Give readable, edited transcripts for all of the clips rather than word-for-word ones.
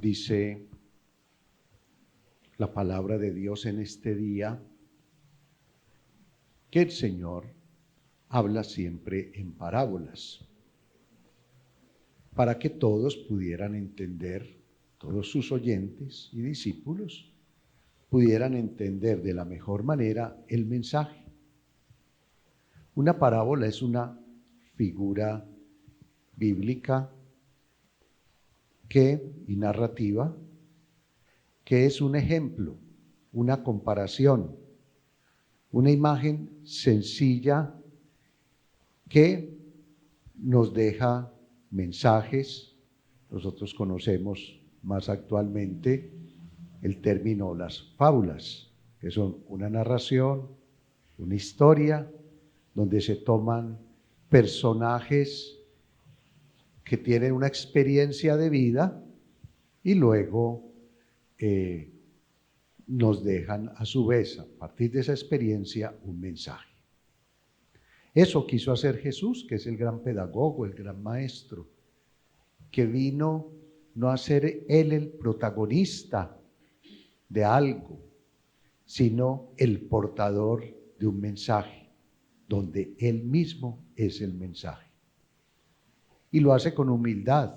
Dice la palabra de Dios en este día que el Señor habla siempre en parábolas para que todos pudieran entender, todos sus oyentes y discípulos pudieran entender de la mejor manera el mensaje. Una parábola es una figura bíblica y narrativa que es un ejemplo, una comparación, una imagen sencilla que nos deja mensajes. Nosotros conocemos más actualmente el término las fábulas, que son una narración, una historia, donde se toman personajes que tienen una experiencia de vida y luego nos dejan a su vez, a partir de esa experiencia, un mensaje. Eso quiso hacer Jesús, que es el gran pedagogo, el gran maestro, que vino no a ser él el protagonista de algo, sino el portador de un mensaje, donde él mismo es el mensaje. Y lo hace con humildad,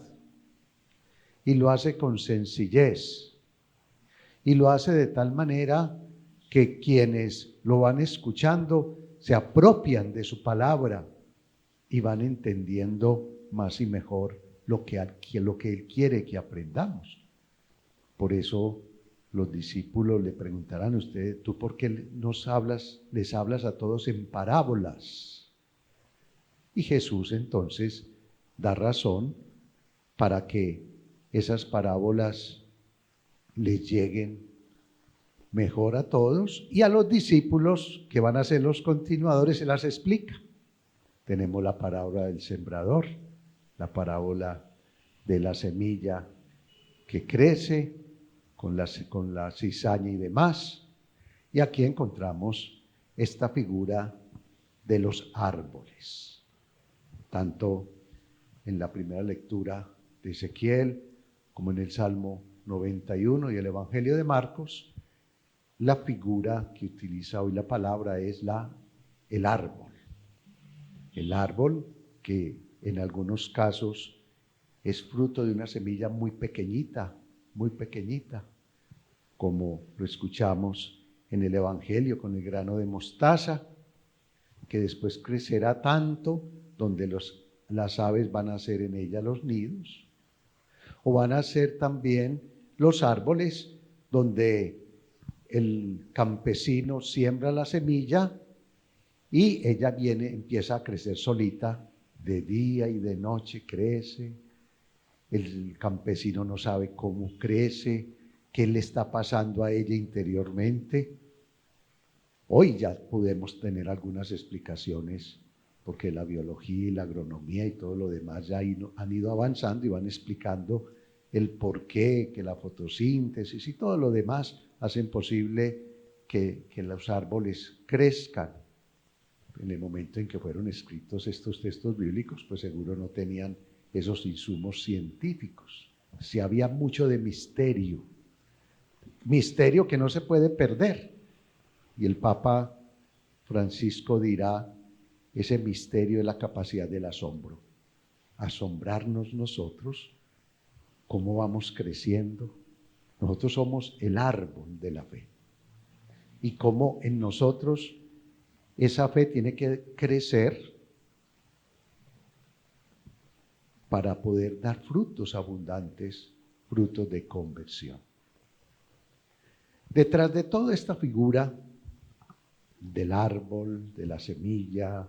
y lo hace con sencillez, y lo hace de tal manera que quienes lo van escuchando se apropian de su palabra y van entendiendo más y mejor lo que él quiere que aprendamos. Por eso los discípulos le preguntarán a ustedes: ¿tú por qué les hablas a todos en parábolas? Y Jesús entonces da razón para que esas parábolas les lleguen mejor a todos, y a los discípulos, que van a ser los continuadores, se las explica. Tenemos la parábola del sembrador, la parábola de la semilla que crece con la cizaña y demás. Y aquí encontramos esta figura de los árboles, tanto en la primera lectura de Ezequiel como en el Salmo 91 y el Evangelio de Marcos. La figura que utiliza hoy la palabra es el árbol. El árbol que en algunos casos es fruto de una semilla muy pequeñita, como lo escuchamos en el Evangelio con el grano de mostaza, que después crecerá tanto donde las aves van a hacer en ella los nidos, o van a ser también los árboles donde el campesino siembra la semilla y ella empieza a crecer solita, de día y de noche crece. El campesino no sabe cómo crece, qué le está pasando a ella interiormente. Hoy ya podemos tener algunas explicaciones, porque la biología y la agronomía y todo lo demás ya han ido avanzando y van explicando el porqué, que la fotosíntesis y todo lo demás hacen posible que los árboles crezcan. En el momento en que fueron escritos estos textos bíblicos, pues seguro no tenían esos insumos científicos. Sí había mucho de misterio que no se puede perder. Y el Papa Francisco dirá: ese misterio es la capacidad del asombro. Asombrarnos nosotros, cómo vamos creciendo. Nosotros somos el árbol de la fe. Y cómo en nosotros esa fe tiene que crecer para poder dar frutos abundantes, frutos de conversión. Detrás de toda esta figura del árbol, de la semilla,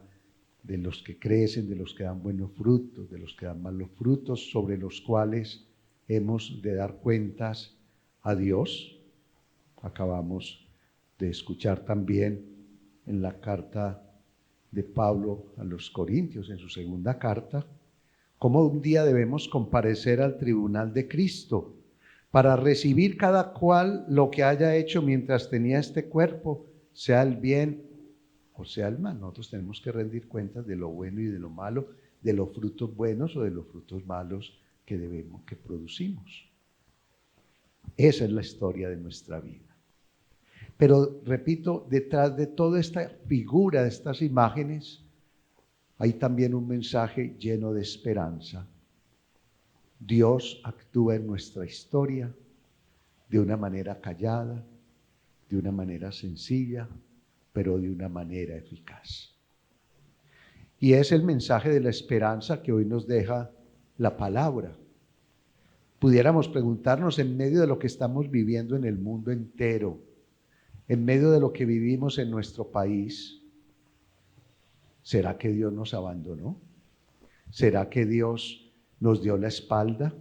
de los que crecen, de los que dan buenos frutos, de los que dan malos frutos, sobre los cuales hemos de dar cuentas a Dios. Acabamos de escuchar también en la carta de Pablo a los Corintios, en su segunda carta, cómo un día debemos comparecer al tribunal de Cristo para recibir cada cual lo que haya hecho mientras tenía este cuerpo, sea el bien o sea el mal. Nosotros tenemos que rendir cuentas de lo bueno y de lo malo, de los frutos buenos o de los frutos malos que producimos. Esa es la historia de nuestra vida. Pero repito, detrás de toda esta figura, de estas imágenes, hay también un mensaje lleno de esperanza. Dios actúa en nuestra historia de una manera callada, de una manera sencilla, pero de una manera eficaz. Y es el mensaje de la esperanza que hoy nos deja la palabra. Pudiéramos preguntarnos, en medio de lo que estamos viviendo en el mundo entero, en medio de lo que vivimos en nuestro país, ¿será que Dios nos abandonó? ¿Será que Dios nos dio la espalda?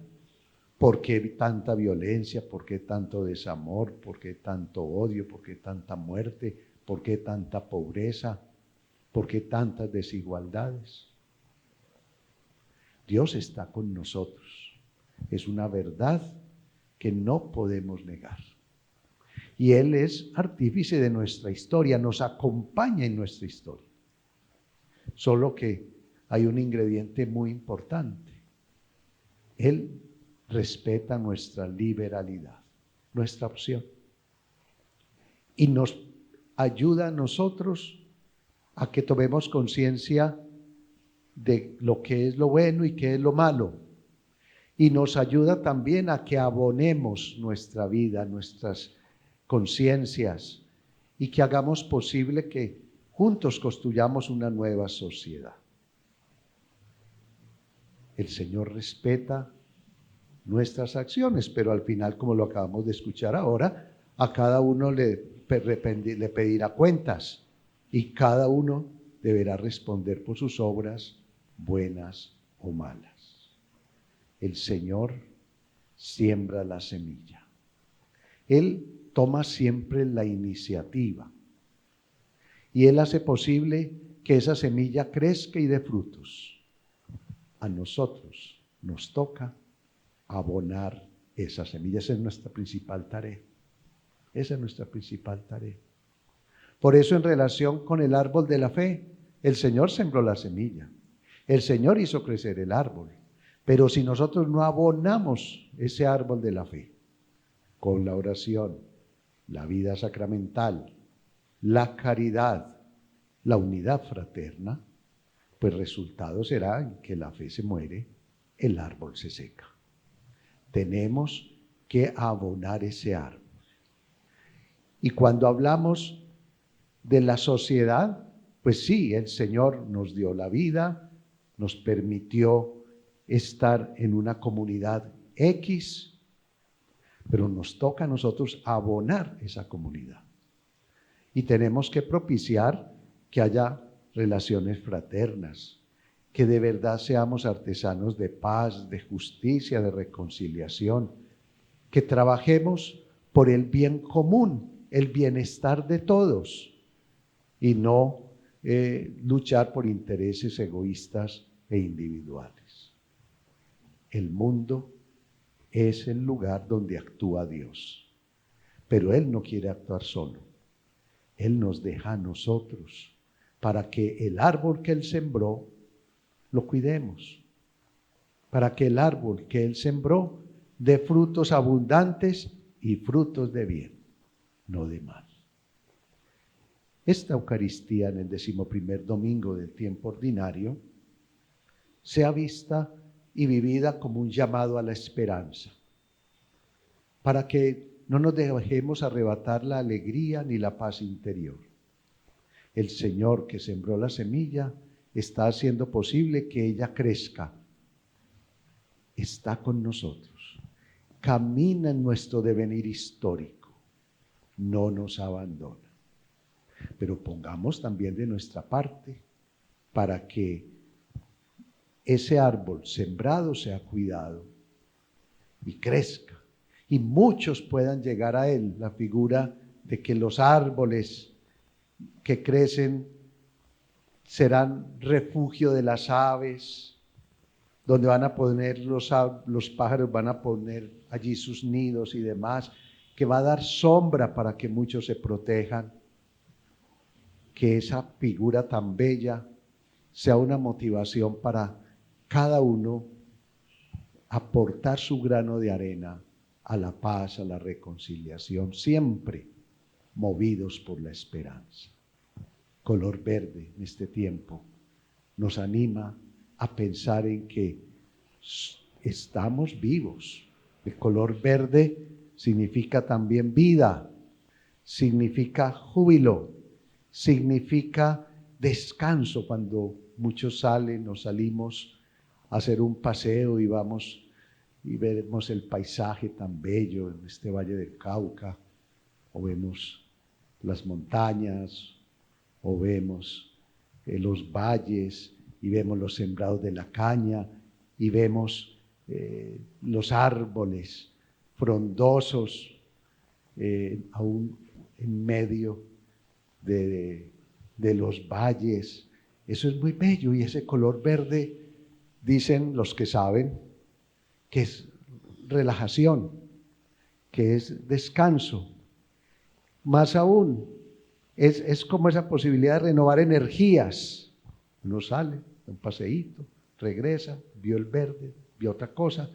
¿Por qué tanta violencia? ¿Por qué tanto desamor? ¿Por qué tanto odio? ¿Por qué tanta muerte? ¿Por qué tanta pobreza? ¿Por qué tantas desigualdades? Dios está con nosotros. Es una verdad que no podemos negar. Y Él es artífice de nuestra historia, nos acompaña en nuestra historia. Solo que hay un ingrediente muy importante. Él respeta nuestra liberalidad, nuestra opción. Y nos ayuda a nosotros a que tomemos conciencia de lo que es lo bueno y qué es lo malo. Y nos ayuda también a que abonemos nuestra vida, nuestras conciencias, y que hagamos posible que juntos construyamos una nueva sociedad. El Señor respeta nuestras acciones, pero al final, como lo acabamos de escuchar ahora, a cada uno le pedirá cuentas y cada uno deberá responder por sus obras, buenas o malas. El Señor siembra la semilla. Él toma siempre la iniciativa y Él hace posible que esa semilla crezca y dé frutos. A nosotros nos toca abonar esa semilla. Esa es nuestra principal tarea. Esa es nuestra principal tarea. Por eso, en relación con el árbol de la fe, el Señor sembró la semilla. El Señor hizo crecer el árbol. Pero si nosotros no abonamos ese árbol de la fe con la oración, la vida sacramental, la caridad, la unidad fraterna, pues resultado será que la fe se muere, el árbol se seca. Tenemos que abonar ese árbol. Y cuando hablamos de la sociedad, pues sí, el Señor nos dio la vida, nos permitió estar en una comunidad X, pero nos toca a nosotros abonar esa comunidad. Y tenemos que propiciar que haya relaciones fraternas, que de verdad seamos artesanos de paz, de justicia, de reconciliación, que trabajemos por el bien común, el bienestar de todos, y no luchar por intereses egoístas e individuales. El mundo es el lugar donde actúa Dios, pero Él no quiere actuar solo. Él nos deja a nosotros para que el árbol que Él sembró lo cuidemos, para que el árbol que Él sembró dé frutos abundantes y frutos de bien, no de mal. Esta Eucaristía en el 11º domingo del tiempo ordinario sea vista y vivida como un llamado a la esperanza, para que no nos dejemos arrebatar la alegría ni la paz interior. El Señor que sembró la semilla está haciendo posible que ella crezca. Está con nosotros. Camina en nuestro devenir histórico. No nos abandona. Pero pongamos también de nuestra parte para que ese árbol sembrado sea cuidado y crezca. Y muchos puedan llegar a él. La figura de que los árboles que crecen serán refugio de las aves, donde van a poner los pájaros, van a poner allí sus nidos y demás, que va a dar sombra para que muchos se protejan. Que esa figura tan bella sea una motivación para cada uno aportar su grano de arena a la paz, a la reconciliación, siempre movidos por la esperanza. Color verde en este tiempo nos anima a pensar en que estamos vivos. El color verde significa también vida, significa júbilo, significa descanso. Cuando muchos salen o salimos a hacer un paseo y vamos y vemos el paisaje tan bello en este Valle del Cauca, o vemos las montañas, o vemos los valles, y vemos los sembrados de la caña, y vemos los árboles frondosos, aún en medio de los valles. Eso es muy bello, y ese color verde, dicen los que saben, que es relajación, que es descanso. Más aún, es como esa posibilidad de renovar energías. Uno sale, da un paseíto, regresa, vio el verde, vio otra cosa.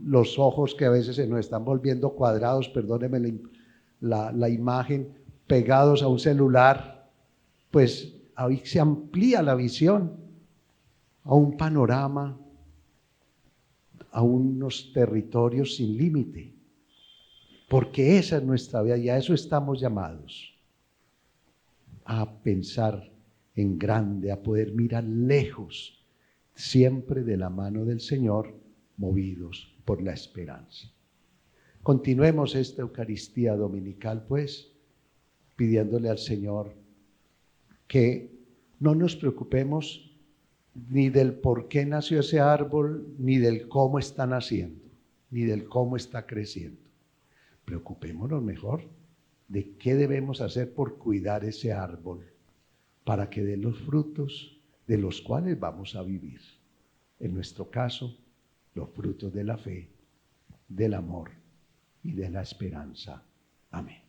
Los ojos que a veces se nos están volviendo cuadrados, perdónenme la imagen, pegados a un celular, pues ahí se amplía la visión a un panorama, a unos territorios sin límite, porque esa es nuestra vida y a eso estamos llamados, a pensar en grande, a poder mirar lejos, siempre de la mano del Señor, movidos por la esperanza. Continuemos esta Eucaristía dominical, pues, pidiéndole al Señor que no nos preocupemos ni del por qué nació ese árbol, ni del cómo está naciendo, ni del cómo está creciendo. Preocupémonos mejor de qué debemos hacer por cuidar ese árbol para que dé los frutos de los cuales vamos a vivir. En nuestro caso, los frutos de la fe, del amor y de la esperanza. Amén.